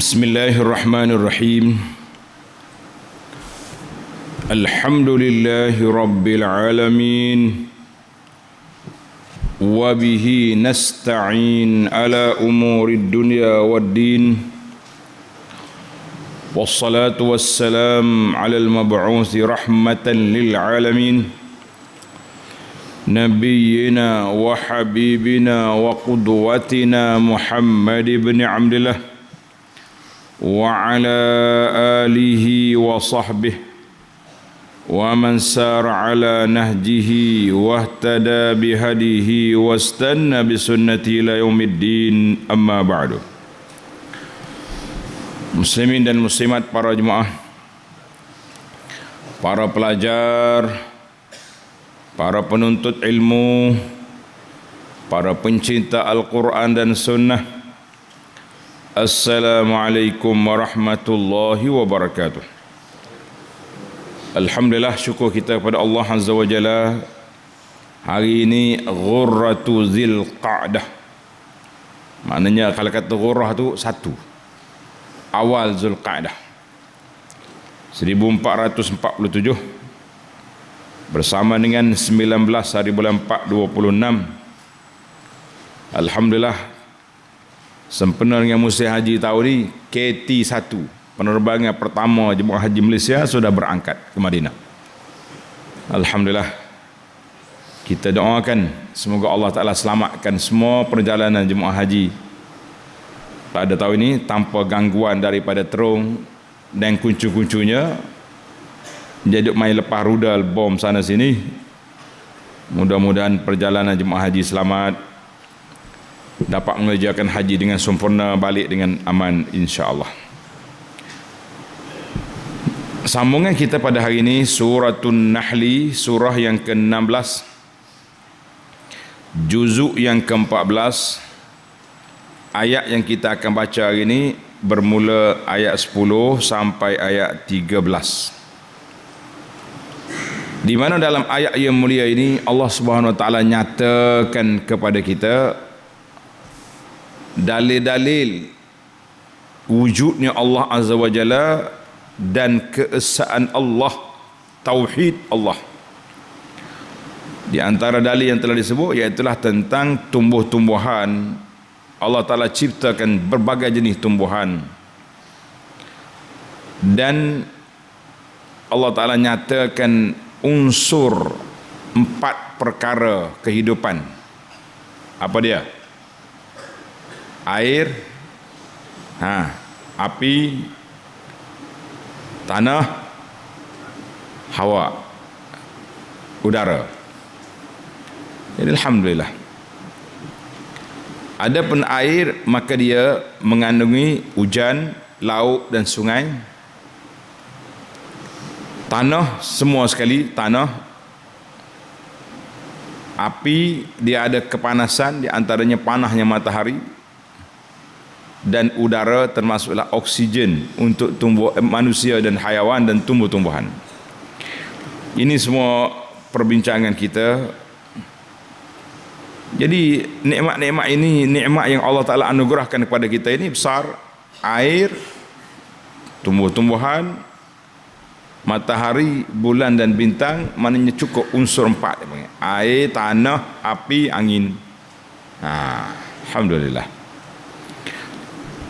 Bismillahirrahmanirrahim. Alhamdulillahi rabbil alamin. Wa bihi nasta'in ala umurid dunya waddin. Wassalatu wassalam ala al-mab'uthi rahmatan lil alamin. Nabiyyina wa habibina wa qudwatina Muhammad ibn Abdillah wa ala alihi wa sahbihi wa man sara ala nahjihi wa ihtada bihadihi wa istanna bisunnati ila yaumiddin, amma ba'du. Muslimin dan muslimat, para jemaah, para pelajar, para penuntut ilmu, para pencinta Al-Quran dan Sunnah, Assalamualaikum warahmatullahi wabarakatuh. Alhamdulillah, syukur kita kepada Allah Azza wa Jalla. Hari ini Ghurratu Zil Qa'dah. Maknanya kalau kata ghurrah tu satu, awal Zul Qa'dah 1447 bersama dengan 19 hari bulan 4 26. Alhamdulillah, sempena dengan musim haji tahun ni, KT1, penerbangan pertama jemaah haji Malaysia sudah berangkat ke Madinah. Alhamdulillah, kita doakan semoga Allah Ta'ala selamatkan semua perjalanan jemaah haji pada tahun ini tanpa gangguan daripada terung dan kuncu-kuncunya. Jadi main lepas rudal bom sana sini. Mudah-mudahan perjalanan jemaah haji selamat, dapat mengerjakan haji dengan sempurna, balik dengan aman, insya-Allah. Sambungan kita pada hari ini Suratun Nahli, surah yang ke-16, juzuk yang ke-14. Ayat yang kita akan baca hari ini bermula ayat 10 sampai ayat 13. Di mana dalam ayat yang mulia ini Allah Subhanahu wa taala nyatakan kepada kita dalil-dalil wujudnya Allah Azza wa Jalla dan keesaan Allah, tauhid Allah. Di antara dalil yang telah disebut iaitulah tentang tumbuh-tumbuhan. Allah Ta'ala ciptakan berbagai jenis tumbuhan, dan Allah Ta'ala nyatakan unsur 4 perkara kehidupan. Apa dia? Air, api, tanah, hawa, udara. Jadi alhamdulillah, adapun air, maka dia mengandungi hujan, laut dan sungai. Tanah, semua sekali tanah. Api, dia ada kepanasan, di antaranya panasnya matahari. Dan udara termasuklah oksigen untuk tumbuh manusia dan haiwan dan tumbuh-tumbuhan. Ini semua perbincangan kita. Jadi nikmat-nikmat ini, nikmat yang Allah Ta'ala anugerahkan kepada kita ini besar. Air, tumbuh-tumbuhan, matahari, bulan dan bintang, maknanya cukup unsur 4. Air, tanah, api, angin. Alhamdulillah.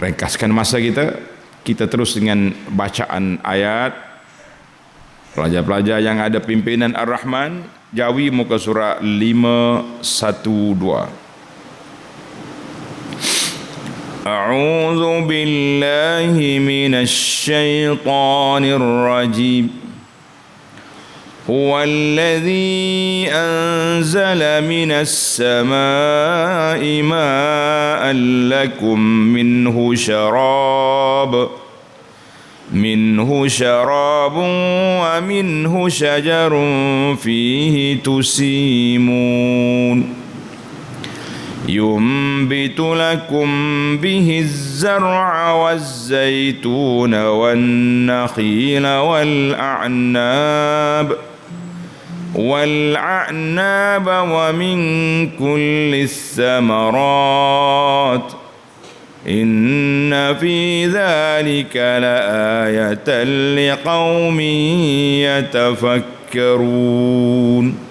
Ringkaskan masa kita terus dengan bacaan ayat. Pelajar-pelajar yang ada pimpinan Ar-Rahman, Jawi muka surat 512. A'udzu billahi minasy syaithanir rajim. Huwallazi anzala minas samaa'i maa'an lakum minhu syarabun wa minhu syajarun fihi tusimun. ينبت لكم به الزرع والزيتون والنخيل والأعناب ومن كل الثمرات إن inna fi dzalika laayatan liqaumin yatafakkarun.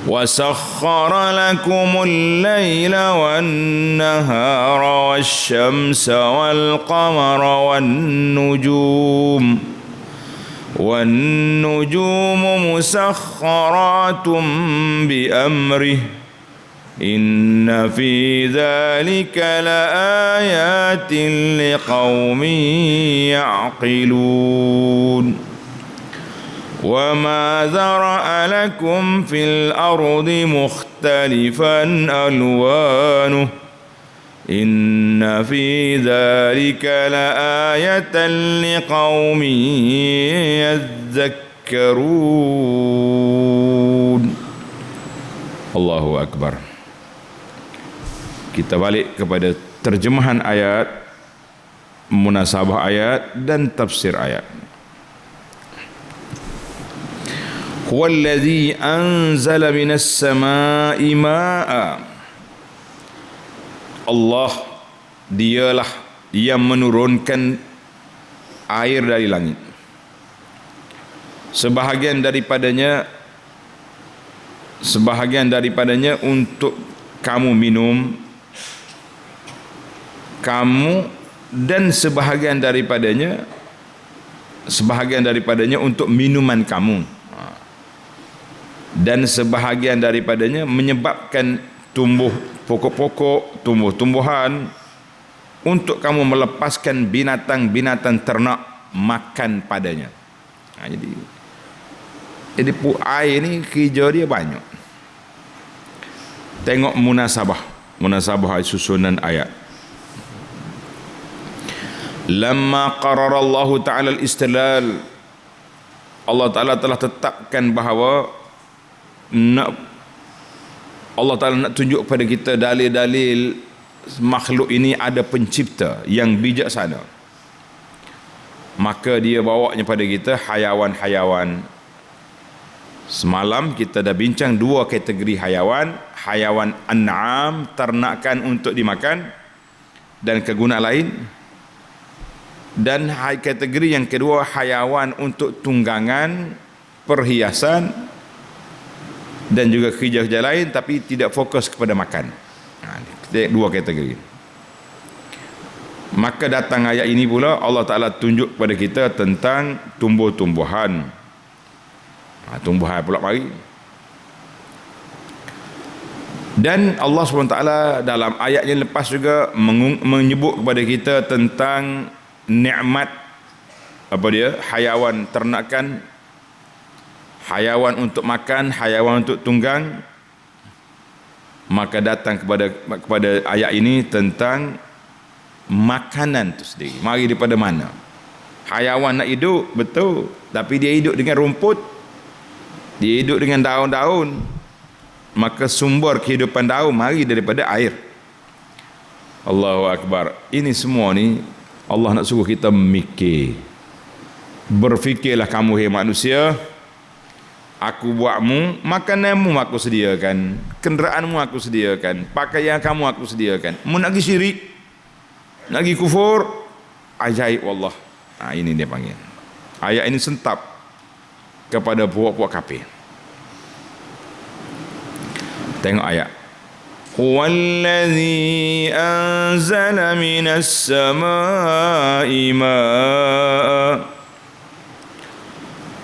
وسخر لكم الليل والنهار والشمس والقمر والنجوم مسخرات بأمره إن في ذلك لآيات لقوم يعقلون وما ذرأ لكم في الأرض مختلفا ألوانه إن في ذلك لآية لقوم يذكرون. Allahu Akbar. Kita balik kepada terjemahan ayat, munasabah ayat dan tafsir ayat. Huwallazi anzala minas samaa'i maa'a. Allah dialah yang menurunkan air dari langit. Sebahagian daripadanya untuk kamu minum, kamu, dan sebahagian daripadanya untuk minuman kamu, dan sebahagian daripadanya menyebabkan tumbuh pokok-pokok, tumbuh-tumbuhan untuk kamu melepaskan binatang-binatang ternak makan padanya. Jadi air ni kerja dia banyak. Tengok munasabah susunan ayat. Lamma qarara Allah Ta'ala al-istilal, Allah Ta'ala telah tetapkan bahawa Allah Ta'ala nak tunjuk kepada kita dalil-dalil makhluk ini ada pencipta yang bijaksana. Maka dia bawanya pada kita hayawan-hayawan. Semalam kita dah bincang dua kategori hayawan. Hayawan an'am, ternakan untuk dimakan dan kegunaan lain. Dan kategori yang kedua, hayawan untuk tunggangan, perhiasan dan juga kerja-kerja lain tapi tidak fokus kepada makan. Dua kategori. Maka datang ayat ini pula Allah Ta'ala tunjuk kepada kita tentang tumbuh-tumbuhan. Tumbuhan pula mari. Dan Allah SWT dalam ayat yang lepas juga menyebut kepada kita tentang nikmat hayawan ternakan, hayawan untuk makan, hayawan untuk tunggang. Maka datang kepada ayat ini tentang makanan itu sendiri. Mari daripada mana? Hayawan nak hidup, betul, tapi dia hidup dengan rumput, dia hidup dengan daun-daun. Maka sumber kehidupan daun mari daripada air. Allahu Akbar. Ini semua ni Allah nak suruh kita mikir. Berfikirlah kamu, hai manusia, aku buatmu, makananmu aku sediakan, kenderaanmu aku sediakan, pakaian kamu aku sediakan. Mu nak pergi syirik, nak pergi kufur, ajaib wallah. Ini dia panggil. Ayat ini sentap kepada puak-puak kafir. Tengok ayat. Huwallazi anzala minas samaa'i maa'a.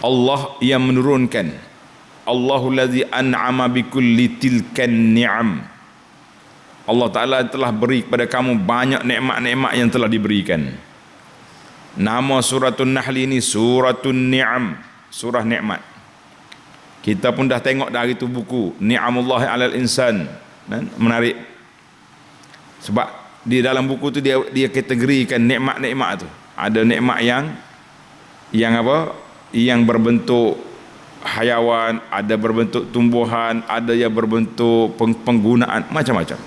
Allah yang menurunkan. Allahul ladzi an'ama bikulli tilkan ni'am. Allah Ta'ala telah beri kepada kamu banyak nikmat-nikmat yang telah diberikan. Nama suratun Nahl ini suratun ni'am, surah nikmat. Kita pun dah tengok dari itu buku Ni'amullah 'alal insan. Menarik. Sebab di dalam buku tu dia kategorikan nikmat-nikmat tu. Ada nikmat yang apa? Yang berbentuk hayawan, ada berbentuk tumbuhan, ada yang berbentuk penggunaan macam-macam.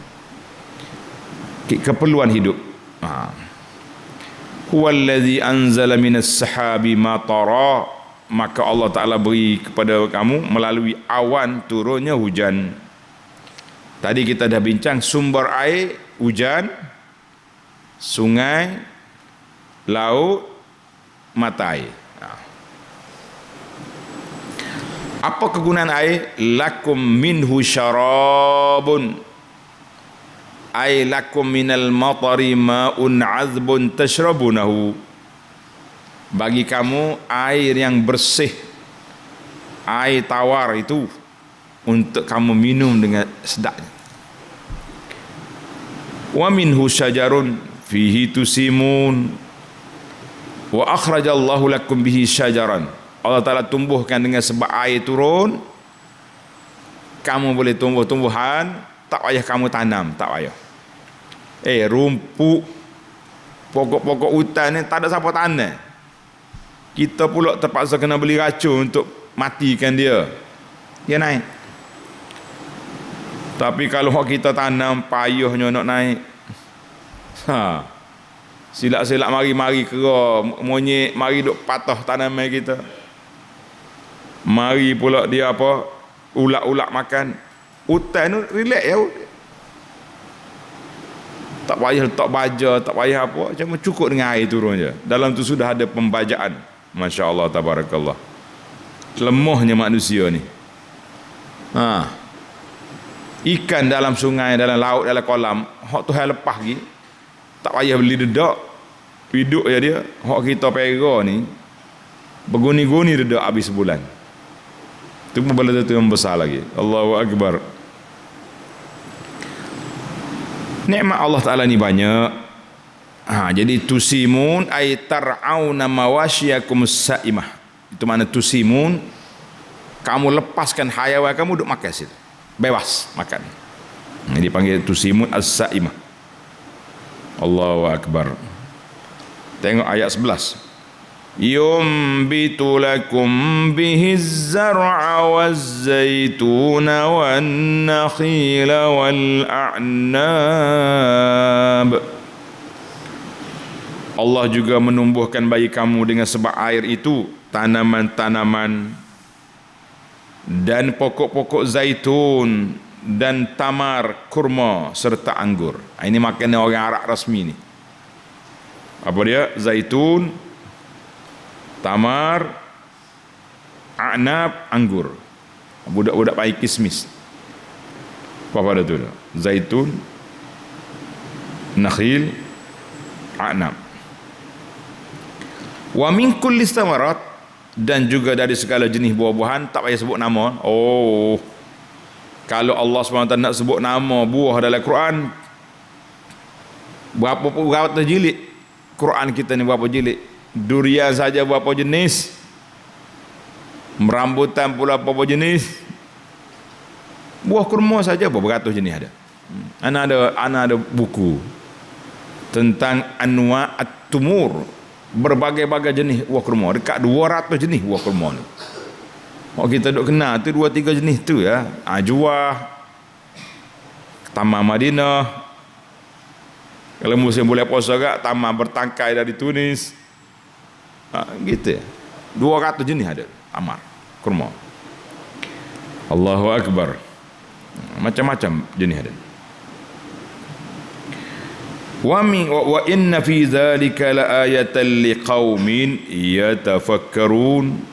Keperluan hidup. Huwallazi anzala minas sahabi matara. Maka Allah Ta'ala beri kepada kamu melalui awan turunnya hujan. Tadi kita dah bincang sumber air hujan, sungai, laut, mata air. Apa kegunaan air? Lakum minhu syarabun, ay lakum minal matari ma'un azbun tashrabunahu. Bagi kamu air yang bersih, air tawar itu untuk kamu minum dengan sedapnya. Wa minhu syajarun fihi tusimun wa akhrajallahu lakum bihi syajaran. Allah Ta'ala tumbuhkan dengan sebab air turun, kamu boleh tumbuh-tumbuhan, tak payah kamu tanam, tak payah. Rumput, pokok-pokok hutan ni tak ada siapa tanam. Kita pula terpaksa kena beli racun untuk matikan dia. Dia naik. Tapi kalau kita tanam, payahnya nak naik. Silap-silap mari-mari kera, monyet mari duk patah tanaman kita. Mari pula dia apa? Ulak-ulak makan. Hutan tu relax ya. Tak payah letak baja, tak payah apa, cuma cukup dengan air turun je. Dalam tu sudah ada pembajaan. Masya-Allah tabarakallah. Lemahnya manusia ni. Ikan dalam sungai, dalam laut, dalam kolam, hak tu hal lepas lagi. Tak payah beli dedak. Hidup je dia. Hak kita pera ni berguni-guni dedak habis sebulan. Itu bala tu yang besar lagi. Allahu akbar. Nikmat Allah Taala ni banyak. Jadi tusimun ay tar'auna mawasyiakum saimah. Itu makna tusimun, kamu lepaskan hayawan kamu duk makan situ. Bebas makan. Ini dipanggil tusimun as-saimah. Allahu akbar. Tengok ayat 11. Yumbitu lakum bihi az-zar'a waz-zaytuna wan-nakhila wal-a'nab. Allah juga menumbuhkan bagi kamu dengan sebab air itu tanaman-tanaman dan pokok-pokok zaitun dan tamar, kurma serta anggur. Ini makanan orang Arab rasmi ni. Apa dia? Zaitun, tamar, a'nab, anggur. Budak-budak pai kismis. Apa ada tu? Zaitun, nakhil, a'nab. Wa min kulli thamarat, dan juga dari segala jenis buah-buahan, tak payah sebut nama. Kalau Allah SWT nak sebut nama buah dalam Quran, berapa jilid Quran kita ni, berapa jilid? Durian saja berapa jenis, rambutan pula berapa jenis, buah kurma saja berapa ratus jenis ada. Ana ada buku tentang anwa at-tumur, berbagai-bagai jenis buah kurma, dekat 200 jenis buah kurma ni. Kita duk kenal tu 2-3 jenis tu ya. Juah, Taman Madinah. Kalau musim bulan puasa agak, taman bertangkai dari Tunis. Gitu ya. 200 jenis ada tamar, kurma. Allahu akbar. Macam-macam jenis ada. Wa inna fi dzalika laayatan liqaumin yatafakkarun.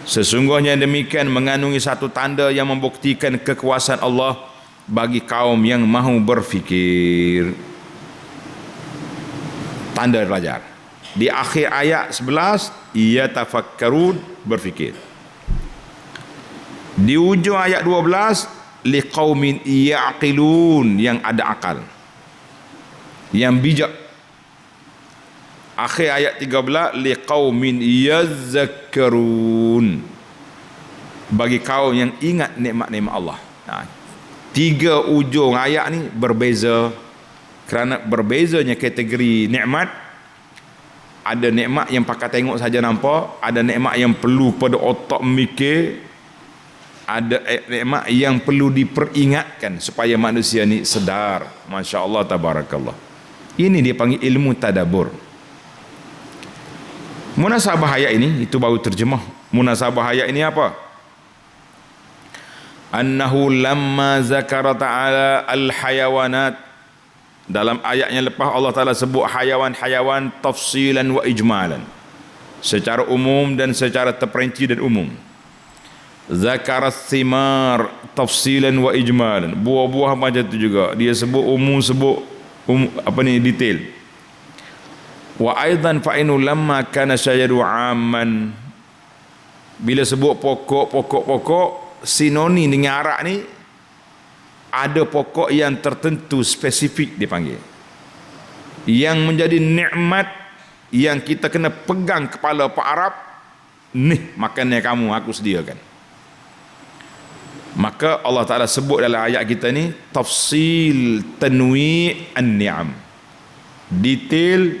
Sesungguhnya demikian mengandungi satu tanda yang membuktikan kekuasaan Allah bagi kaum yang mahu berfikir. Tanda belajar. Di akhir ayat 11, yatafakkarun, berfikir. Di ujung ayat 12, liqaumin yaqilun, yang ada akal, yang bijak. Akhir ayat 13, liqaumin yazakkarun, bagi kaum yang ingat nikmat-nikmat Allah. Tiga ujung ayat ni berbeza kerana berbezanya kategori nikmat. Ada nikmat yang pakai tengok saja nampak, ada nikmat yang perlu pada otak mikir, ada nikmat yang perlu diperingatkan supaya manusia ni sedar. Masya-Allah tabarakallah. Ini dia panggil ilmu tadabbur. Munasabah ayat ini, itu baru terjemah. Munasabah ayat ini apa? Annahu lamma zakara ta'ala al-hayawanat Dalam ayat yang lepas Allah Ta'ala sebut hayawan-hayawan tafsilan wa ijmalan, secara umum dan secara terperinci dan umum. Zakara thimar tafsilan wa ijmalan, buah-buah macam tu juga dia sebut umum, sebut detail. Wa aidan fa inu lamma kana syajaru amman, bila sebut pokok sinonim dengan arak ni, ada pokok yang tertentu spesifik dipanggil, yang menjadi nikmat yang kita kena pegang kepala Pak Arab. Nih makannya kamu, aku sediakan. Maka Allah Ta'ala sebut dalam ayat kita ni tafsil tanwi' an-ni'am, detail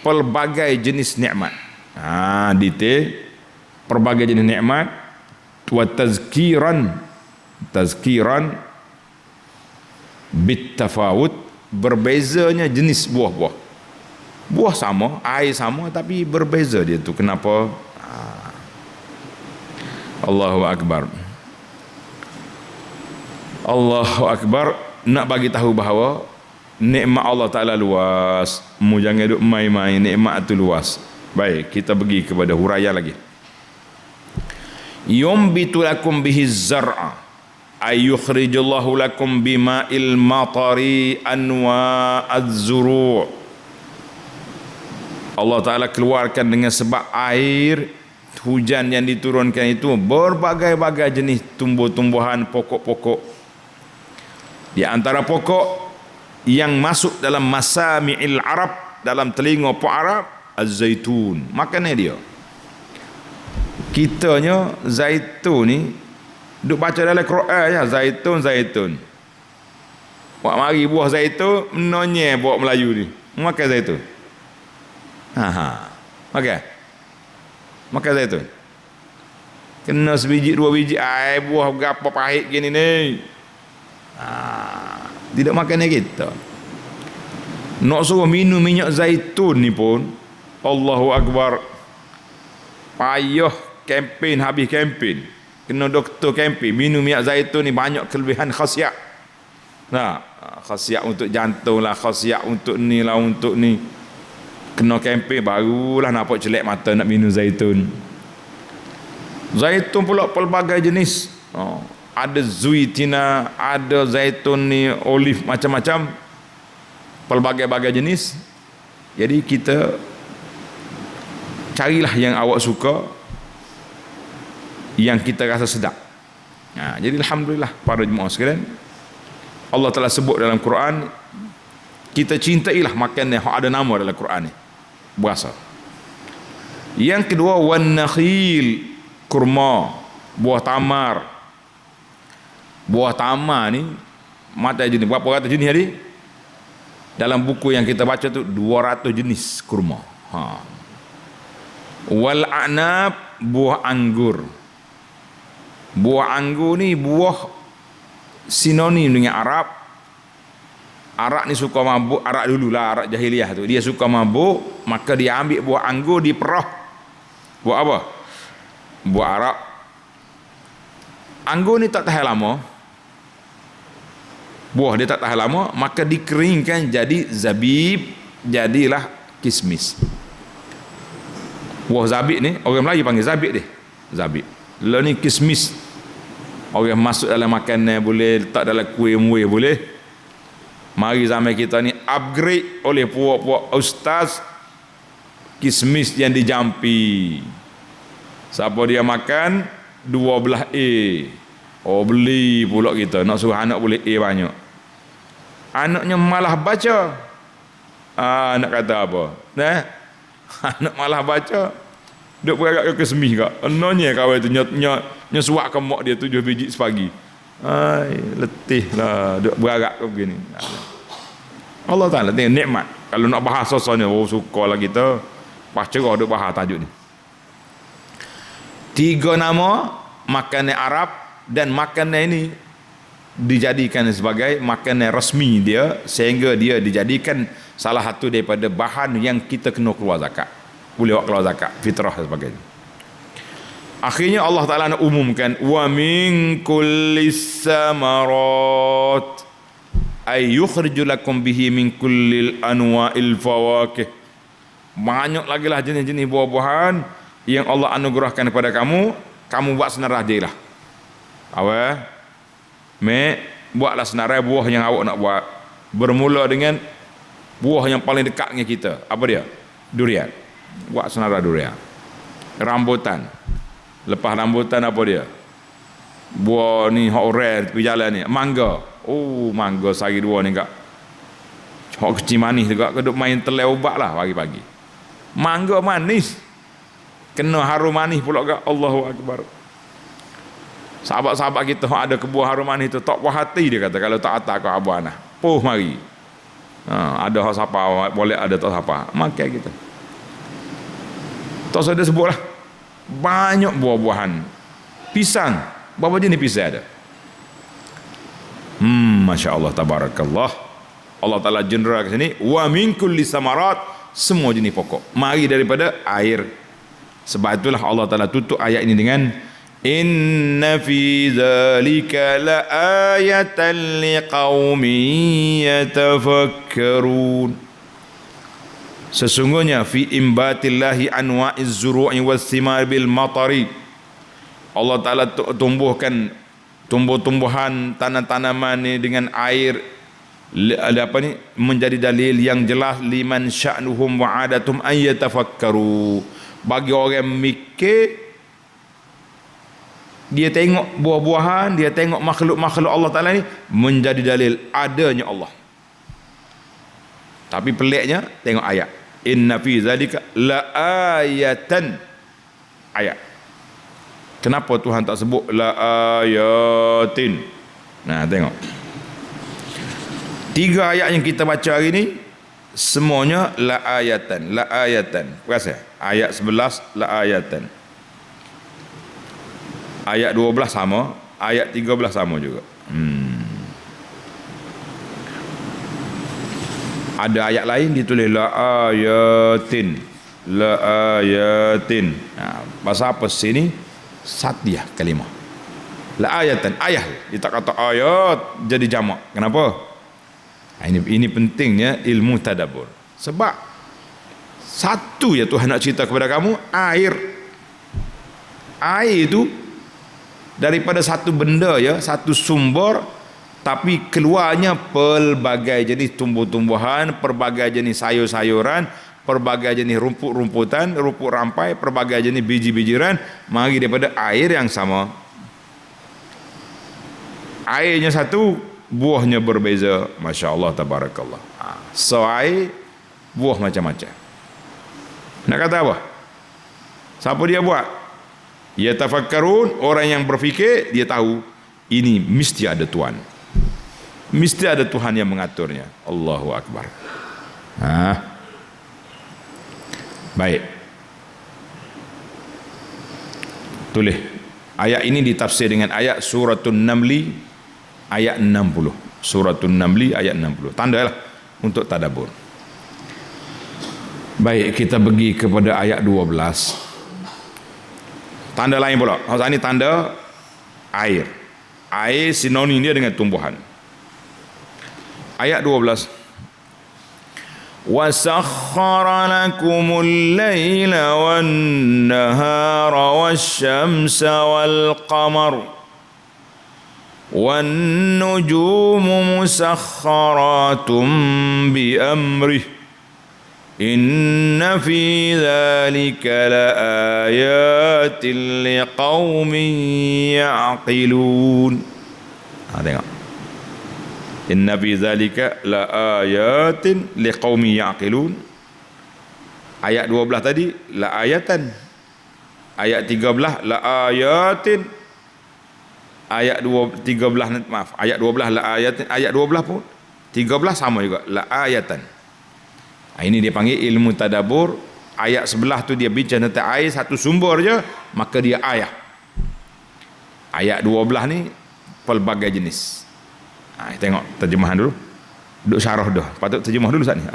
pelbagai jenis nikmat. Detail pelbagai jenis nikmat. Wa tazkiran bitafawut, berbezanya jenis buah-buah. Buah sama, air sama, tapi berbeza dia tu. Kenapa? Allahu Akbar. Allahu Akbar. Nak bagi tahu bahawa nikmat Allah Ta'ala luas. Mu jangan duk main-main, nikmat tu luas. Baik, kita pergi kepada huraian lagi. Yumbitu lakum bihi zar'a ay yukhrijullahu lakum bima'il matari anwa az-zuru'. Allah Ta'ala keluarkan dengan sebab air hujan yang diturunkan itu berbagai-bagai jenis tumbuh-tumbuhan, pokok-pokok. Di antara pokok yang masuk dalam masami'il Arab, dalam telinga Pak Arab, az-zaitun. Makannya dia. Kitanya zaitun ni duk baca dalam Quran ya, zaitun. Buat mari buah zaitun, menonyeh buat Melayu ni. Makan zaitun. Makan zaitun. Kena sebiji dua biji air buah berapa pahit gini ni. Tidak makannya kita. Nak suruh minum minyak zaitun ni pun, Allahu Akbar, payah kempen, habis kempen, kena doktor kempen. Minum minyak zaitun ni banyak kelebihan khasiat. Khasiat untuk jantung lah, khasiat untuk ni lah, untuk ni. Kena kempen barulah nampak celek mata nak minum zaitun. Zaitun pula pelbagai jenis. Ada zuitina, ada zaitun ni, olive, macam-macam, pelbagai-bagai jenis. Jadi kita carilah yang awak suka, yang kita rasa sedap. Jadi alhamdulillah para jemaah sekalian, Allah telah sebut dalam Quran, kita cintailah makanan yang ada nama dalam Quran ni, berasa. Yang kedua, wan nakhil, kurma, buah tamar. Buah tamar ni mata jenis, berapa ratus jenis tadi? Dalam buku yang kita baca tu 200 jenis kurma. Wal a'nab, buah anggur. Buah anggur ni buah sinonim dengan Arab. Arab ni suka mabuk, Arab dululah, Arab jahiliah tu. Dia suka mabuk, maka dia ambil buah anggur, diperah. Buat apa? Buah Arab. Anggur ni tak tahan lama. Buah dia tak tahan lama, maka dikeringkan jadi zabib, jadilah kismis. Buah zabib ni, orang Melayu panggil zabib dia. Zabib. Lah ni kismis. Orang masuk dalam makanan boleh, letak dalam kuih-muih boleh. Mari zaman kita ni upgrade oleh puak-puak ustaz, kismis yang dijampi. Siapa dia makan 12 A. Beli pula kita, nak suruh anak boleh A banyak. Anaknya malah baca. Nak kata apa? Anak malah baca. Duk beragak ke kesmih kak. Enaknya kawan tu nyesuak ke mak dia 7 biji sepagi. Letih lah duk beragak ke begini. Allah Ta'ala tengok nikmat. Kalau nak bahas sosoknya, suka lah kita. Pas cerah duk bahas tajuk ni. 3 nama makanan Arab, dan makanan ini dijadikan sebagai makanan rasmi dia, sehingga dia dijadikan salah satu daripada bahan yang kita kena keluar zakat. Boleh keluar zakat, fitrah dan sebagainya. Akhirnya Allah Ta'ala nak umumkan, wa min kullis samarat, ay yukhriju lakum bihi min kullil anwa'il fawakih. Banyak lagi lah jenis-jenis buah-buahan yang Allah anugerahkan kepada kamu, kamu buat senarai je lah. Awal buatlah senarai buah yang awak nak buat. Bermula dengan buah yang paling dekat dengan kita. Apa dia? Durian. Buat senarai durian. Rambutan. Lepas rambutan apa dia? Buah ni hok rare tepi jalan ni. Mangga. Oh, mangga sehari dua ni kak. Hok kecil manis juga. Keduk main telai ubat lah pagi-pagi. Mangga manis. Kena harum manis pula kak. Allahu Akbar. Sahabat-sahabat kita ada kebuah harum manis tu tak puas hati dia kata kalau tak atas kau abah nah. Puh mari. Ada hak siapa boleh ada tak siapa. Makan kita. Tak saya sebutlah. Banyak buah-buahan. Pisang. Berapa jenis pisang ada? Masya Allah, tabarakallah. Allah Ta'ala general ke sini. Wa min kulli samarat. Semua jenis pokok. Mari daripada air. Sebab itulah Allah Ta'ala tutup ayat ini dengan inna fi dzalika laayatan liqaumin yatafakkarun. Sesungguhnya fi imbatillahi anwa'iz zuru'i was-thimar bil matari. Allah Ta'ala tumbuhkan tumbuh-tumbuhan tanah-tanaman ni dengan air apa ni menjadi dalil yang jelas liman sya'nuhum wa 'adatum ay yatafakkaru. Bagi orang mikir, dia tengok buah-buahan, dia tengok makhluk-makhluk Allah Ta'ala ni menjadi dalil adanya Allah. Tapi peliknya tengok ayat. Inna fi zalika la ayatan. Ayat. Kenapa Tuhan tak sebut la ayatin? Nah, tengok. 3 ayat yang kita baca hari ni semuanya la ayatan, la ayatan. Perasan? Ayat 11 la ayatan. Ayat 12 sama, ayat 13 sama juga. Ada ayat lain ditulis la ayatin, la ayatin. Bahasa apa sini? Satiyah kalimah. La ayatan, ayat. Dia tak kata ayat jadi jamak. Kenapa? Ini pentingnya ilmu tadabbur. Sebab satu ya Tuhan nak cerita kepada kamu, air. Air itu daripada satu benda ya, satu sumber, tapi keluarnya pelbagai jenis tumbuh-tumbuhan, pelbagai jenis sayur-sayuran, pelbagai jenis rumput-rumputan, rumput rampai, pelbagai jenis biji-bijiran, mari daripada air yang sama. Airnya satu, buahnya berbeza. Masya Allah, tabarakallah. So air, buah macam-macam. Nak kata apa? Siapa dia buat? Ya tafakkarun, orang yang berfikir, dia tahu ini mesti ada Tuhan. Mesti ada Tuhan yang mengaturnya. Allahu Akbar. Baik. Tulis. Ayat ini ditafsir dengan ayat Suratul Namli ayat 60. Suratul Namli ayat 60. Tandalah untuk tadabbur. Baik, kita pergi kepada ayat 12. Tanda lain pula. Maksud ini tanda air. Air sinonim dia dengan tumbuhan. Ayat 12. وَسَخَّرَ لَكُمُ اللَّيْلَ وَالنَّهَارَ وَالشَّمْسَ وَالْقَمَرَ وَالنُّجُومُ مُسَخَّرَاتٌ بِأَمْرِهِ إِنَّ فِي ذَلِكَ لَآيَاتٍ لِقَوْمٍ يَعْقِلُونَ. Tengok. Inna fi zalika la ayatin liqaumin yaqilun. Ayat 12 tadi la ayatan. Ayat 13 la ayatin. Ayat 13 maaf, ayat 12 la ayatin. Ayat 12 pun 13 sama juga la ayatan. Ini dia panggil ilmu tadabbur. Ayat sebelah tu dia bincang tentang air satu sumber je, maka dia ayat. Ayat 12 ni pelbagai jenis. Tengok terjemahan dulu. Duk syarah dah. Patut terjemah dulu saat ni.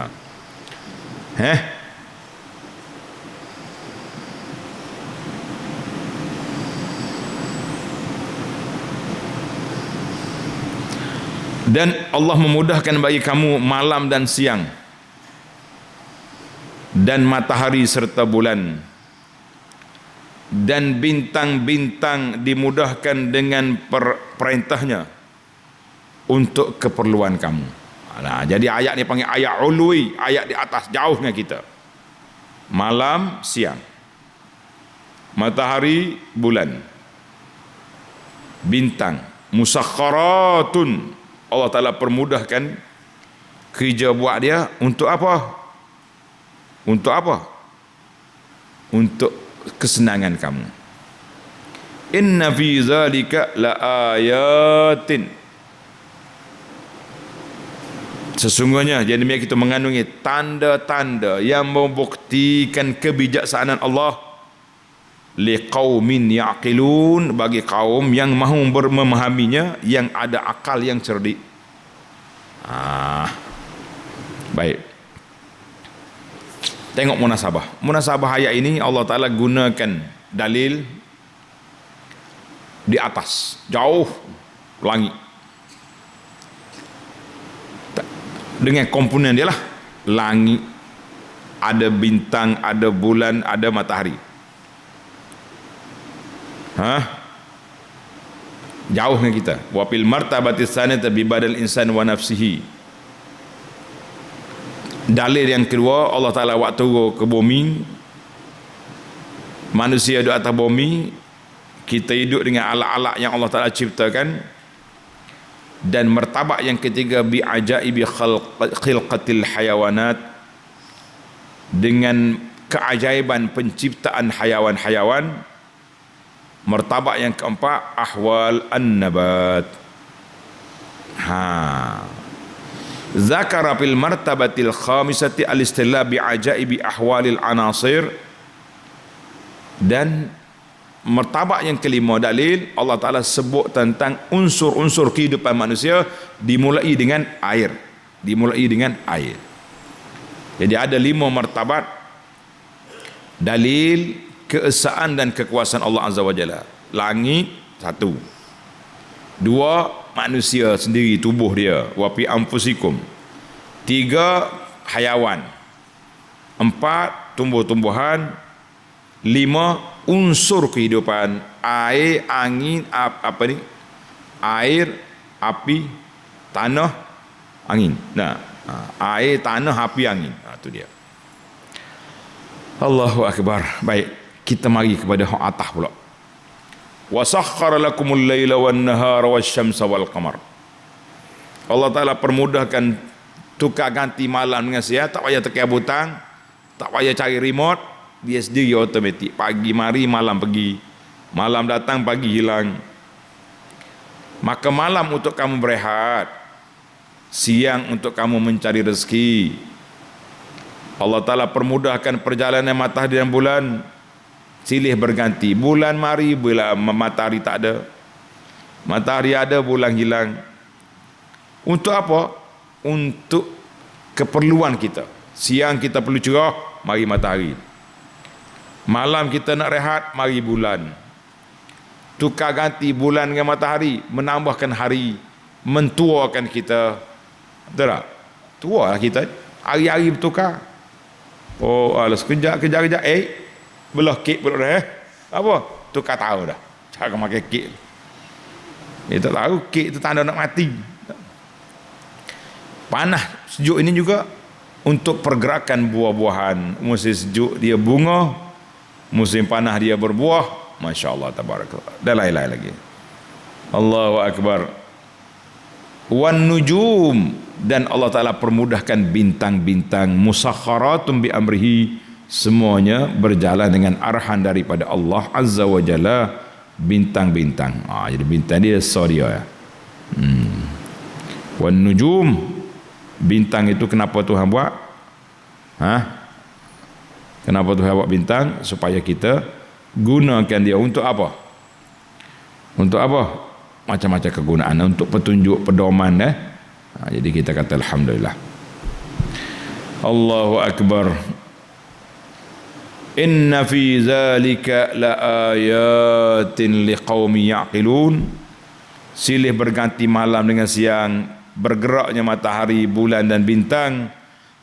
Dan Allah memudahkan bagi kamu malam dan siang, dan matahari serta bulan, dan bintang-bintang dimudahkan dengan perintahnya untuk keperluan kamu. Nah, jadi ayat ni panggil ayat ulwi, ayat di atas jauh dengan kita. Malam, siang, matahari, bulan, bintang, musakharatun, Allah Ta'ala permudahkan kerja buat dia untuk apa? Untuk apa? Untuk kesenangan kamu. Inna fi zalika la ayatin, sesungguhnya jadi kita mengandungi tanda-tanda yang membuktikan kebijaksanaan Allah, liqaumin yaqilun, bagi kaum yang mahu memahaminya, yang ada akal yang cerdik. Baik. Tengok munasabah. Munasabah ayat ini Allah Ta'ala gunakan dalil di atas, jauh langit, dengan komponen dia lah. Langit, ada bintang, ada bulan, ada matahari. Jauh dengan kita. Wa fil martabatis sanata bi badal insan wa nafsihi. Dalil yang kedua, Allah Ta'ala waktu ke bumi, manusia di atas bumi, kita hidup dengan alat-alat yang Allah Ta'ala ciptakan. Dan martabat yang ketiga, bi ajaibi khilqatil hayawanat, dengan keajaiban penciptaan hayawan-hayawan. Martabat yang keempat, ahwal an-nabat. Zakara fil martabatil khamisati al-istila bi ajaibi ahwalil anasir. Dan martabat yang kelima, dalil Allah Ta'ala sebut tentang unsur-unsur kehidupan manusia, dimulai dengan air. Dimulai dengan air. Jadi ada 5 martabat dalil keesaan dan kekuasaan Allah Azza wa Jalla. Langit 1, 2 manusia sendiri, tubuh dia, wa fi anfusikum. 3 hayawan. 4 tumbuh-tumbuhan. 5 unsur kehidupan, air, angin, air, api, tanah, angin. Air, tanah, api, angin. Itu dia. Allahu Akbar. Baik, kita mari kepada hak atas pula. Wa sakhkhara lakumul laila wan nahara wasyamsa wal qamar. Allah Ta'ala permudahkan tukar ganti malam dengan siang, tak payah tekan butang, tak payah cari remote, dia sendiri automatik. Pagi mari, malam pergi, malam datang, pagi hilang. Maka malam untuk kamu berehat, siang untuk kamu mencari rezeki. Allah Ta'ala permudahkan perjalanan matahari dan bulan, silih berganti. Bulan mari, bulan matahari tak ada. Matahari ada, bulan hilang. Untuk apa? Untuk keperluan kita. Siang kita perlu cerah, mari matahari. Malam kita nak rehat, mari bulan. Tukar ganti bulan dengan matahari, menambahkan hari, mentuakan kita. Betul tak? Tua lah kita. Hari-hari bertukar. Oh, alah sekejap, belah kek pula dah. Apa? Tukar tahu dah. Cara makan kek. Dia tak tahu kek itu tanda nak mati. Panas sejuk ini juga untuk pergerakan buah-buahan. Musim sejuk dia bunga, musim panas dia berbuah. Masya Allah, tabarakallah. Dan lain-lain lagi. Allahu Akbar. Wan nujum, dan Allah Ta'ala permudahkan bintang-bintang, musakharatun bi amrihi, semuanya berjalan dengan arahan daripada Allah Azza wa Jalla. Bintang-bintang. Jadi bintang dia dia. Wan nujum, bintang itu kenapa Tuhan buat? Kenapa Tuhan buat bintang? Supaya kita gunakan dia untuk apa? Untuk apa? Macam-macam kegunaan, untuk petunjuk, pedoman. Jadi kita kata alhamdulillah. Allahu Akbar. Inna fi zalika la ayatin liqaumi yaqilun. Silih berganti malam dengan siang, bergeraknya matahari, bulan dan bintang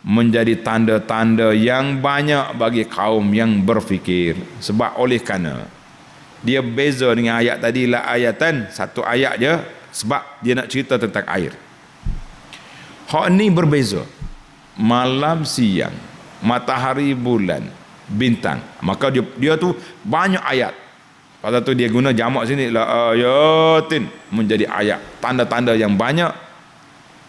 menjadi tanda-tanda yang banyak bagi kaum yang berfikir. Sebab oleh kerana dia beza dengan ayat tadi, la ayatan, satu ayat je, sebab dia nak cerita tentang air. Hak ni berbeza, malam siang, matahari, bulan, bintang, maka dia tu banyak ayat. Pasal tu dia guna jamak sini, la ayatin, menjadi ayat, tanda-tanda yang banyak.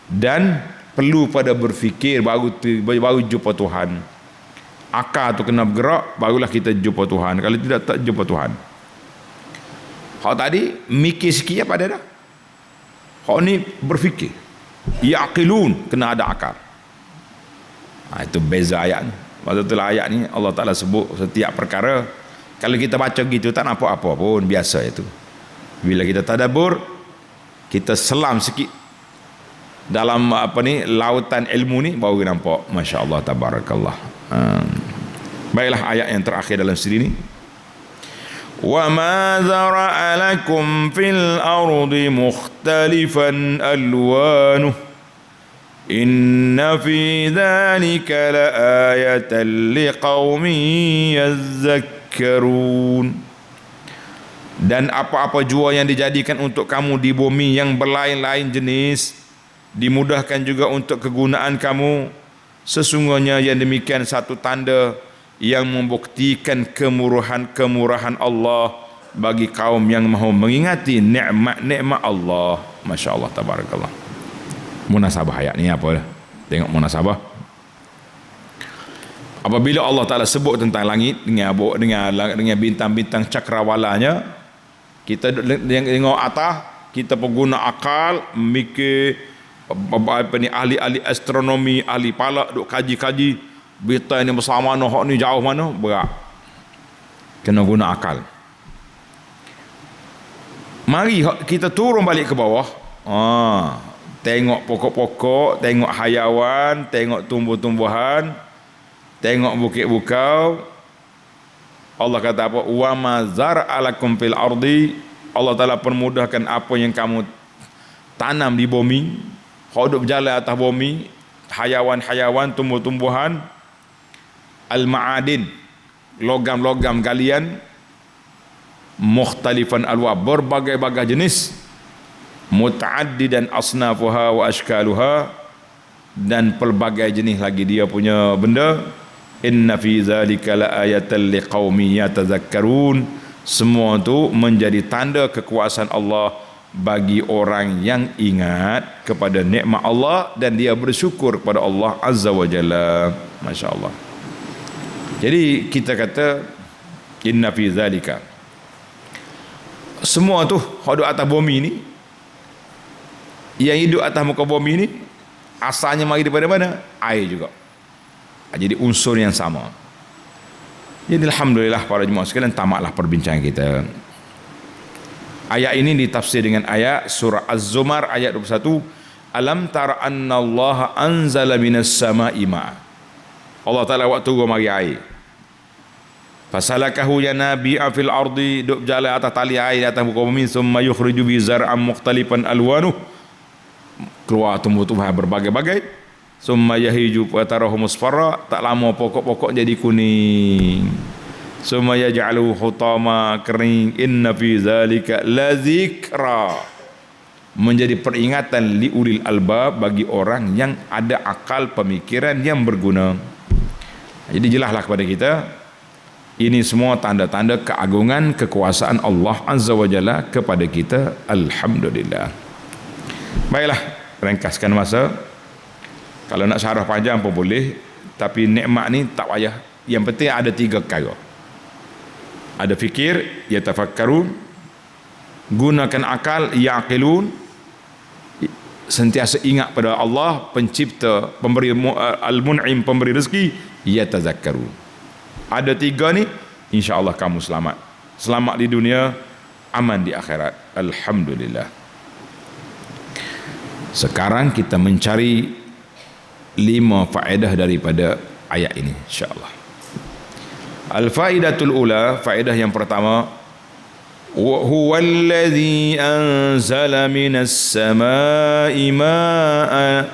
Dan perlu pada berfikir baru jumpa Tuhan. Akal tu kena bergerak, barulah kita jumpa Tuhan. Kalau tidak, tak jumpa Tuhan. Hak tadi mikir sikit apa ada dah. Hak ni berfikir. Yaqilun, kena ada akal. Itu beza ayat ni. Maksud tu ayat ni Allah Ta'ala sebut setiap perkara. Kalau kita baca gitu tak nampak apa pun, biasa itu. Bila kita tadabbur, kita selam sikit dalam lautan ilmu ni, baru nampak. Masya Allah, tabarakallah. Baiklah, ayat yang terakhir dalam siri ni. وَمَا ذَرَأَ لَكُمْ فِي الْأَرْضِ مُخْتَلِفًا أَلْوَانُهُ إِنَّ فِي ذَلِكَ لَآيَةً لِقَوْمٍ يَذَّكَّرُونَ. Dan apa-apa jua yang dijadikan untuk kamu di bumi yang berlain-lain jenis, dimudahkan juga untuk kegunaan kamu. Sesungguhnya yang demikian satu tanda yang membuktikan kemurahan Allah bagi kaum yang mahu mengingati nikmat-nikmat Allah. Masya Allah, tabarakallah. Munasabah ayat ni apa? Tengok munasabah. Apabila Allah Ta'ala sebut tentang langit dengan bintang-bintang cakrawalanya, kita tengok atas, kita pengguna akal, mikir, ahli-ahli astronomi, ahli palak, duk kaji-kaji bintang ni besar mana, hak ni jauh mana, berat. Kena guna akal. Mari kita turun balik ke bawah. Tengok pokok-pokok, tengok hayawan, tengok tumbuh-tumbuhan, tengok bukit-bukau. Allah kata apa? Wa ma zar'a lakum fil ardi. Allah Ta'ala permudahkan apa yang kamu tanam di bumi. Hidup berjalan atas bumi, hayawan-hayawan, tumbuh-tumbuhan, al-ma'adin, logam-logam galian, mukhtalifan alwa, berbagai-bagai jenis, muta'addidan asnafuha wa ashkaluha, dan pelbagai jenis lagi dia punya benda. Inna fi zalika la ayatan liqaumin yatazakkarun. Semua itu menjadi tanda kekuasaan Allah bagi orang yang ingat kepada nikmat Allah dan dia bersyukur kepada Allah Azza wa Jalla. Masya Allah. Jadi kita kata inna fi zalika, semua tu hidup atas bumi ni, yang hidup atas muka bumi ni asalnya mari daripada mana? Air juga. Jadi unsur yang sama. Jadi alhamdulillah para jemaah sekalian, tamatlah perbincangan kita. Ayat ini ditafsir dengan ayat surah Az-Zumar ayat 21. Alam tara anna Allah anzala minas sama'i ma'a. Allah Ta'ala waktu gua mari air. Fasalakahu yanabi'a fil ardi, duk berjalan atas tali air di atas muka bumi, summa yukhriju bi zar'an mukhtalifan alwanuh, keluar tumbuh-tumbuhan berbagai-bagai, summa yahiju fatarahu musfarra, tak lama pokok-pokok jadi kuning, summa yaj'aluhu hutama, kering. Inna fi zalika la zikra, menjadi peringatan li ulil albab, bagi orang yang ada akal pemikiran yang berguna. Jadi jelaslah kepada kita, ini semua tanda-tanda keagungan kekuasaan Allah Azza wa Jalla kepada kita. Alhamdulillah. Baiklah, ringkaskan masa. Kalau nak syarah panjang pun boleh, tapi nikmat ni tak payah. Yang penting ada 3 perkara. Ada fikir, yatafakkarun, gunakan akal, yaqilun, sentiasa ingat pada Allah pencipta, pemberi, al-mun'im, pemberi rezeki, yatazakkarun. Ada 3 ni, insya-Allah kamu selamat. Selamat di dunia, aman di akhirat. Alhamdulillah. Sekarang kita mencari 5 faedah daripada ayat ini, insya-Allah. Al-faidatul ula, faedah yang pertama, huwallazi anzala minas samai ma'a.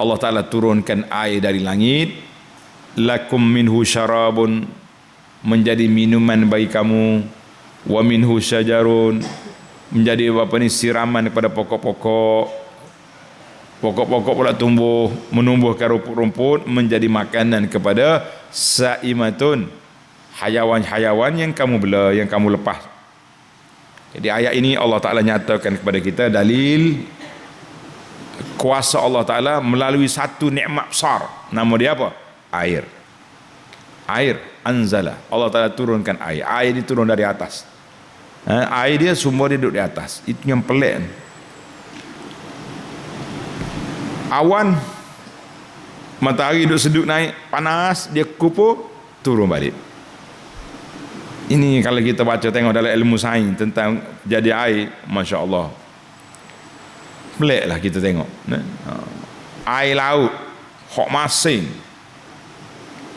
Allah Ta'ala turunkan air dari langit. Lakum minhu syarabun, menjadi minuman bagi kamu. Wa minhu syajarun, menjadi apa ni, siraman kepada pokok-pokok. Pokok-pokok pula tumbuh, menumbuhkan rumput-rumput, menjadi makanan kepada saimatun, hayawan-hayawan yang kamu bela, yang kamu lepas. Jadi ayat ini Allah Ta'ala nyatakan kepada kita dalil kuasa Allah Ta'ala melalui satu nikmat besar. Nama dia apa? Air. Air, anzala. Allah Ta'ala turunkan air. Air ini turun dari atas. Air dia, sumber dia duduk di atas. Itu yang pelik. Awan, matahari duduk seduk naik, panas, dia kupur, turun balik. Ini kalau kita baca tengok dalam ilmu sains tentang jadi air, Masya Allah, pelik lah kita tengok. Air laut, hok masing,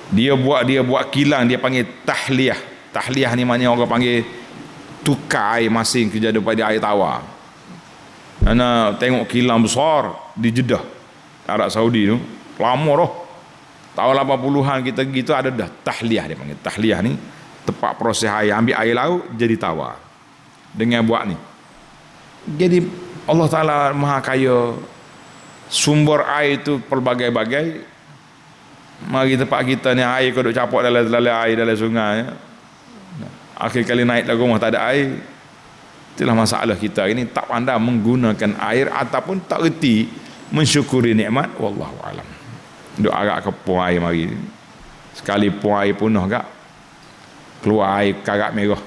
dia buat kilang, dia panggil tahliyah. Tahliyah ni maknanya orang panggil tukar air masing kerja daripada air tawar. Ana tengok kilang besar di Jeddah, Arab Saudi tu, lama dah. Tahun 80-an kita gitu ada dah tahliyah, dia panggil tahliyah ni. Tempat proses air, ambil air laut jadi tawar dengan buat ni. Jadi Allah Ta'ala maha kaya, sumber air itu pelbagai-bagai. Mari tempat kita ni air kau duk capak dalam air dalam sungai, akhir kali naik lagu rumah tak ada air. Itulah masalah kita ini, tak pandai menggunakan air ataupun tak reti mensyukuri nikmat. Wallahu alam. Duk agak ke puan air mari, sekali puan air punah gak keluar air karat merah.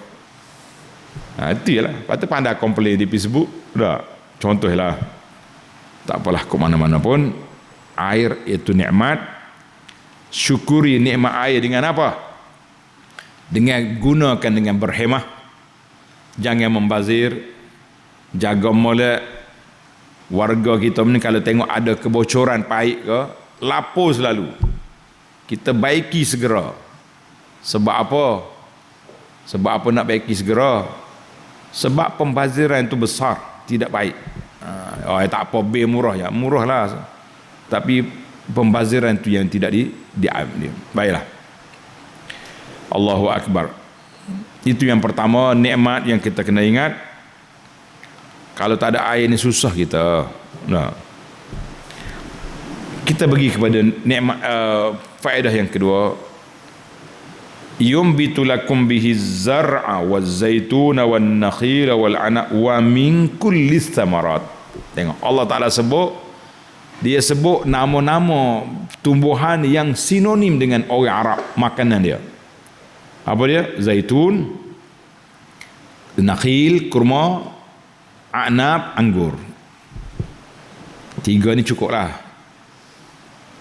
Itu je lah. Lepas tu pandai komplain di Facebook. Dah, contoh lah. Tak apalah, ke mana-mana pun air itu nikmat. Syukuri nikmat air dengan apa? Dengan gunakan dengan berhemah. Jangan membazir. Jaga molek. Warga kita ni kalau tengok ada kebocoran paip ke, lapor selalu. Kita baiki segera. Sebab apa? Sebab apa nak baiki segera? Sebab pembaziran itu besar, tidak baik. Tak apa, bil murah ya, murah lah. Tapi pembaziran itu yang tidak diambil. Baiklah. Allahu Akbar. Itu yang pertama, nikmat yang kita kena ingat. Kalau tak ada air ni susah kita. Nah, kita pergi kepada nikmat, faedah yang kedua. Yumbitu lakum bihi zar'a waz-zaituna wan-nakhila wal-'ana wa min kulli thamarat. Tengok Allah Ta'ala sebut, dia sebut nama-nama tumbuhan yang sinonim dengan orang Arab, makanan dia. Apa dia? Zaitun, nakhil, kurma, a'nab, anggur. Tiga ni cukup lah.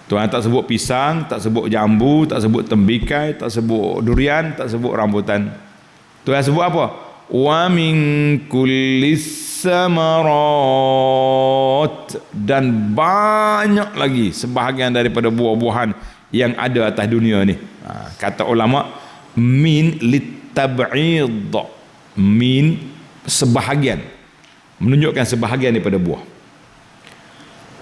Tuhan tak sebut pisang, tak sebut jambu, tak sebut tembikai, tak sebut durian, tak sebut rambutan. Tuhan sebut apa? Wa min kullis samarat, dan banyak lagi sebahagian daripada buah-buahan yang ada atas dunia ni. Kata ulama, min litab'id, min sebahagian, menunjukkan sebahagian daripada buah.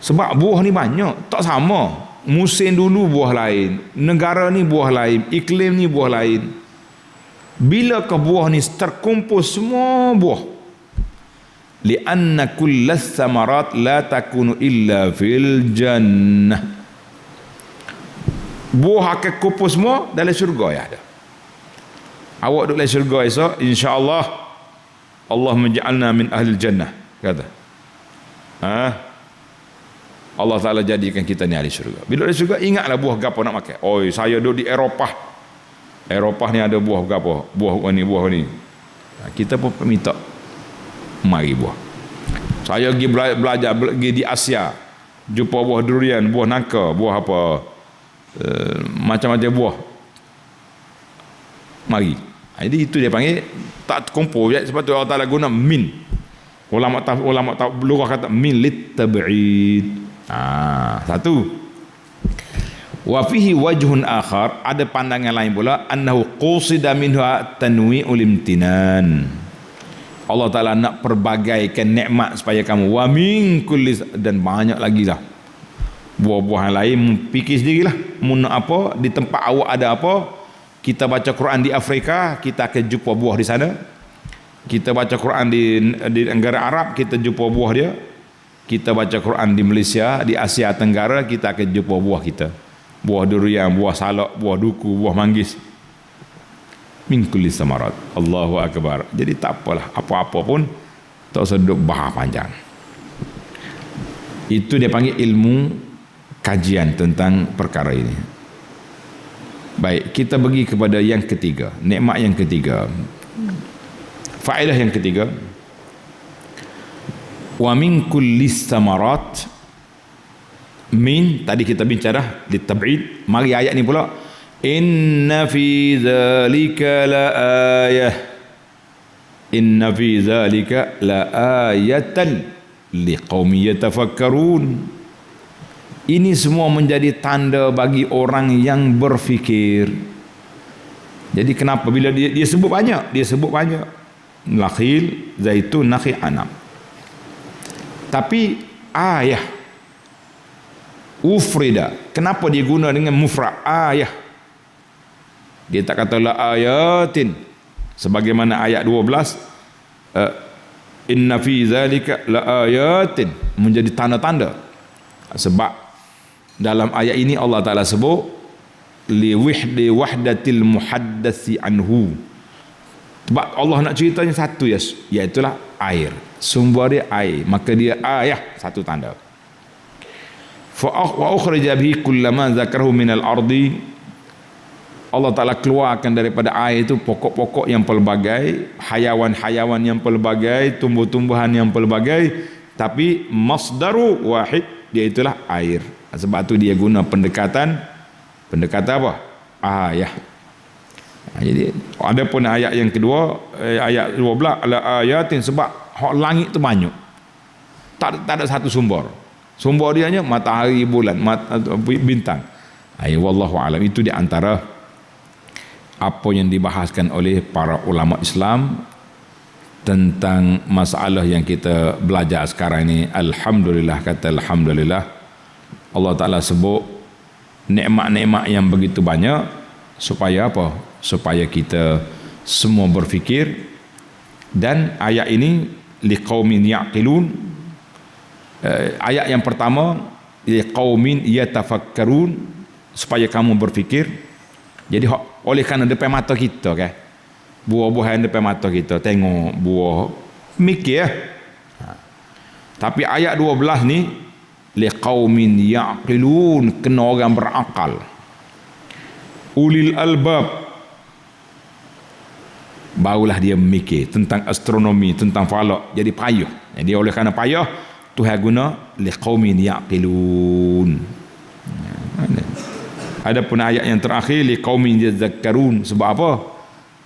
Sebab buah ni banyak, tak sama. Musim dulu buah lain, negara ni buah lain, iklim ni buah lain. Bila ke buah ni terkumpul semua buah? Lianna kullas samarat la takunu illa fil jannah. Buah akan kumpul semua dalam syurga ya ada. Awak duduk dalam syurga esok, insya-Allah Allah menja'alna min ahli jannah, kata. Allah Ta'ala jadikan kita ni ahli syurga. Bila ahli syurga, ingatlah buah gapo nak makan. Oi, saya duduk di Eropah. Eropah ni ada buah gapo? Buah ni, buah ni. Kita pun minta mari buah. Saya pergi belajar pergi di Asia, jumpa buah durian, buah nangka, buah apa, macam-macam buah. Mari. Jadi itu dia panggil tak terkumpul. Sebab tu Allah Ta'ala guna min. Ulama tak lurah kata min lit tab'id. Satu. Wa fihi wajhun akhar, ada pandangan lain pula, annahu qusida minha tanwi'ul imtinan. Allah Ta'ala nak perbagaikan nikmat supaya kamu wa min kulli, dan banyak lagi lah buah-buahan lain. Fikir sendirilah mu nak apa, di tempat awak ada apa. Kita baca Quran di Afrika, kita akan jumpa buah di sana. Kita baca Quran di negara Arab, kita jumpa buah dia. Kita baca Quran di Malaysia, di Asia Tenggara, kita akan jumpa buah kita. Buah durian, buah salak, buah duku, buah manggis. Min kulli samarat. Allahu akbar. Jadi tak apalah, apa-apa pun tak usah duduk bahas panjang. Itu dia panggil ilmu kajian tentang perkara ini. Baik, kita pergi kepada yang ketiga, nikmat yang ketiga. Faedah yang ketiga, wa min kulli samarat, min tadi kita bincang di tab'id, mari ayat ni pula, inna fi zalika la ayah, inna fi zalika la ayatan liqaumi yatafakkarun. Ini semua menjadi tanda bagi orang yang berfikir. Jadi kenapa bila dia sebut banyak, nakhil, zaitun, nakhil, anam. Tapi ayah ufrida, kenapa dia guna dengan mufrad ayah? Dia tak kata la ayatin sebagaimana ayat 12, inna fi zalika la ayatin, menjadi tanda-tanda. Sebab dalam ayat ini Allah Ta'ala sebut li wahdatil muhaddasi anhu. Sebab Allah nak ceritanya satu, iaitulah air, sumber dia air, maka dia ayah, satu tanda. Wa ukhrija bihi kullama zakarahu minal ardi, Allah Ta'ala keluarkan daripada air itu pokok-pokok yang pelbagai, hayawan-hayawan yang pelbagai, tumbuh-tumbuhan yang pelbagai, tapi masdaru wahid, dia itulah air. Sebab tu dia guna pendekatan apa? Ayah. Jadi ada pun ayat yang kedua, ayat 12, ala ayatin, sebab langit tu banyak, tak ada satu sumber dia hanya matahari, bulan, bintang. Wallahu alam. Itu di antara apa yang dibahaskan oleh para ulama Islam tentang masalah yang kita belajar sekarang ini. Alhamdulillah, kata alhamdulillah, Allah Ta'ala sebut nikmat-nikmat yang begitu banyak supaya apa? Supaya kita semua berfikir. Dan ayat ini liqaumin yaqilun, ayat yang pertama liqaumin yatafakkarun, supaya kamu berfikir. Jadi oleh kerana depan mata kita kan, buah-buahan depan mata kita, tengok buah, mikir. Tapi ayat 12 ni liqaumin yaqilun, kena orang berakal, ulil albab, barulah dia mikir tentang astronomi, tentang falak, jadi payah. Jadi oleh kerana payah, Tuhan guna liqaumin yaqilun. Ada pun ayat yang terakhir liqaumin yadhakkarun. Sebab apa?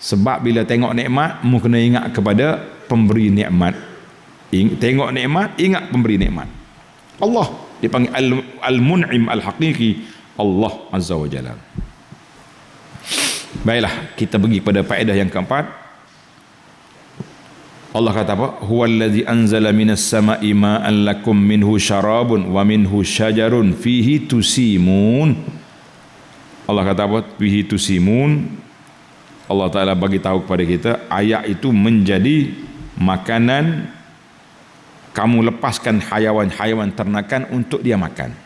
Sebab bila tengok nikmat, mu kena ingat kepada pemberi nikmat. Tengok nikmat, ingat pemberi nikmat. Allah dipanggil al-mun'im al-haqiqi, Allah Azza wa Jalla. Baiklah, kita pergi pada faedah yang keempat. Allah kata apa? Huwallazi anzala minas sama'i ma'an lakum minhu syarabun wa minhu syajarun fihi tusimun. Allah kata apa? Fihi tusimun. Allah Ta'ala bagi tahu kepada kita, ayat itu menjadi makanan. Kamu lepaskan hayawan-hayawan ternakan untuk dia makan.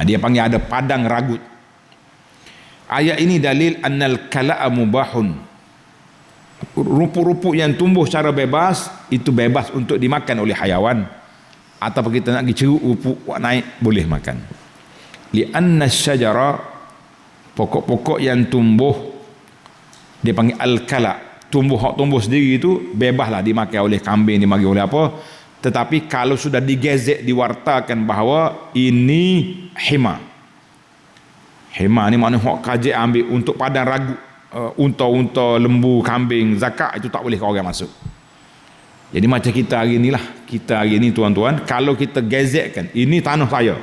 Dia panggil ada padang ragut. Ayat ini dalil annal kala'a mubahun. Rumput-rumput yang tumbuh secara bebas, itu bebas untuk dimakan oleh hayawan. Atau kita nak pergi ceruk rumput naik, boleh makan. Li'anna syajara, pokok-pokok yang tumbuh, dia panggil al-kala'. Tumbuh sendiri itu bebaslah dimakan oleh kambing, dimakan oleh apa. Tetapi kalau sudah digezek, diwartakan bahawa ini hima ni maknanya hak kajik ambil untuk padang ragu, unta-unta, lembu, kambing, zakat, itu tak boleh orang masuk. Jadi macam kita hari ni tuan-tuan, kalau kita gezekkan ini tanah saya,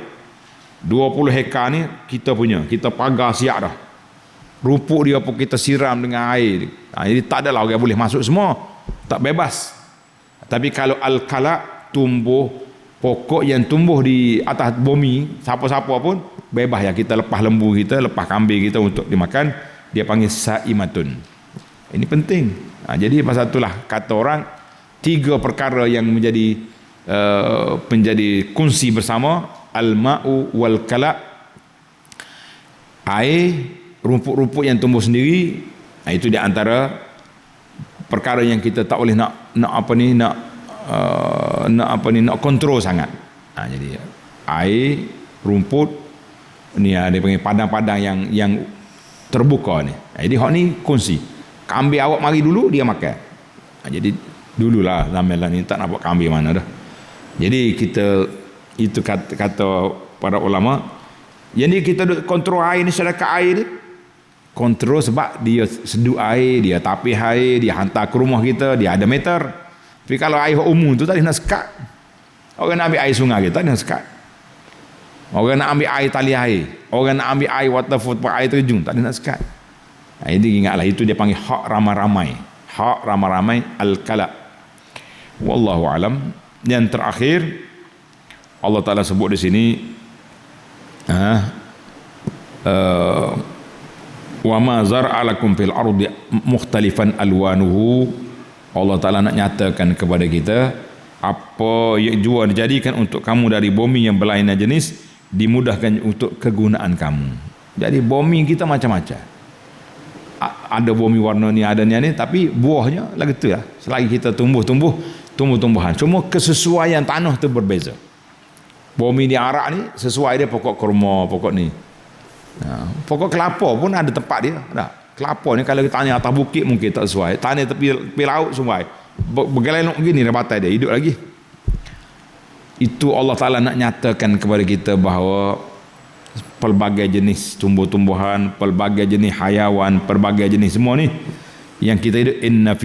20 hektar ni kita punya, kita pagar siap dah. Rumput dia pun kita siram dengan air. Jadi tak adalah orang boleh masuk semua, tak bebas. Tapi kalau al-kala, tumbuh pokok yang tumbuh di atas bumi, siapa-siapa pun bebas ya, kita lepas lembu kita, lepas kambing kita untuk dimakan, dia panggil saimatun. Ini penting. Jadi pasal itulah kata orang 3 perkara yang menjadi kunci bersama, al-ma'u wal kala, air, rumput-rumput yang tumbuh sendiri. Itu di antara perkara yang kita tak boleh nak kontrol sangat. Jadi air, rumput ni dia panggil padang-padang yang terbuka ni. Jadi hak ni kunci. Kambing awak mari dulu dia makan. Jadi dululah zaman ni tak nampak kambing mana dah. Jadi kita itu kata para ulama. Jadi kita kontrol air ni, sedekah air ni kontrol sebab dia seduh air, dia tapis air, dia hantar ke rumah kita, dia ada meter. Tapi kalau air umum tu tak nak sekat. Orang nak ambil air sungai kita tak nak sekat. Orang nak ambil air tali air, orang nak ambil air waterfall, air terjun, tak nak sekat. Jadi ingatlah, itu dia panggil hak ramai-ramai. Hak ramai-ramai al-kala. Wallahu alam. Yang terakhir Allah Ta'ala sebut di sini wa ma zar'alakum fil ardi mukhtalifan alwanuhu. Allah Ta'ala nak nyatakan kepada kita apa yang jua dijadikan untuk kamu dari bumi yang berlainan jenis, dimudahkan untuk kegunaan kamu. Jadi bumi kita macam-macam. Ada bumi warna ni, ada ni, tapi buahnya lagu tu lah. Selagi kita tumbuh-tumbuhan. Cuma kesesuaian tanah tu berbeza. Bumi di Arab ni sesuai dia pokok kurma, pokok ni. Pokok kelapa pun ada tempat dia. Kelapa ni kalau kita tanya atas bukit mungkin tak sesuai. Tanah tepi laut sesuai. Bergelenok begini dia batai dia hidup lagi. Itu Allah Ta'ala nak nyatakan kepada kita bahawa pelbagai jenis tumbuh-tumbuhan, pelbagai jenis hayawan, pelbagai jenis semua ni yang kita hidup, inna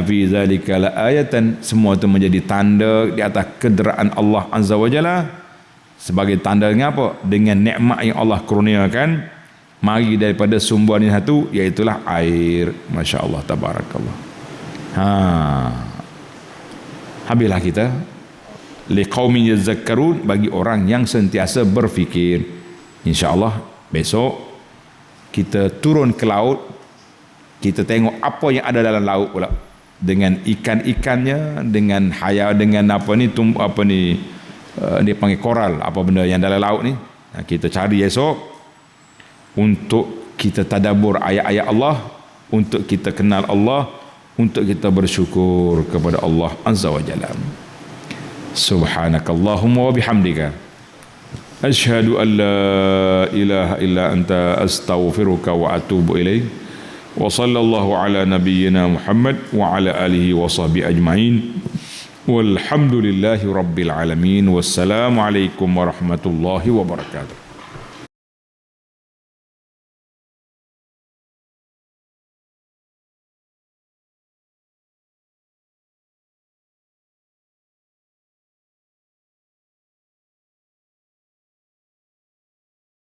fi zalika la ayatan, semua itu menjadi tanda di atas kederaan Allah Azza wa Jalla. Sebagai tanda dengan apa? Dengan nikmat yang Allah kurniakan mari daripada sumber ini satu, iaitulah air. Masya Allah, tabarakallah. Habislah kita liqaumin yazakkarun, bagi orang yang sentiasa berfikir. InsyaAllah besok kita turun ke laut, kita tengok apa yang ada dalam laut pula, dengan ikan-ikannya, dengan dengan dia panggil koral, apa benda yang dalam laut ni. Kita cari esok untuk kita tadabbur ayat-ayat Allah, untuk kita kenal Allah, untuk kita bersyukur kepada Allah Azza wa Jalla. Subhanakallahumma wa bihamdika asyhadu an la ilaha illa anta astaghfiruka wa atubu ilaik. Wa sallallahu ala nabiyyina Muhammad wa ala alihi wa sahbihi ajma'in. Walhamdulillahi rabbil alamin. Wassalamu alaikum warahmatullahi wabarakatuh.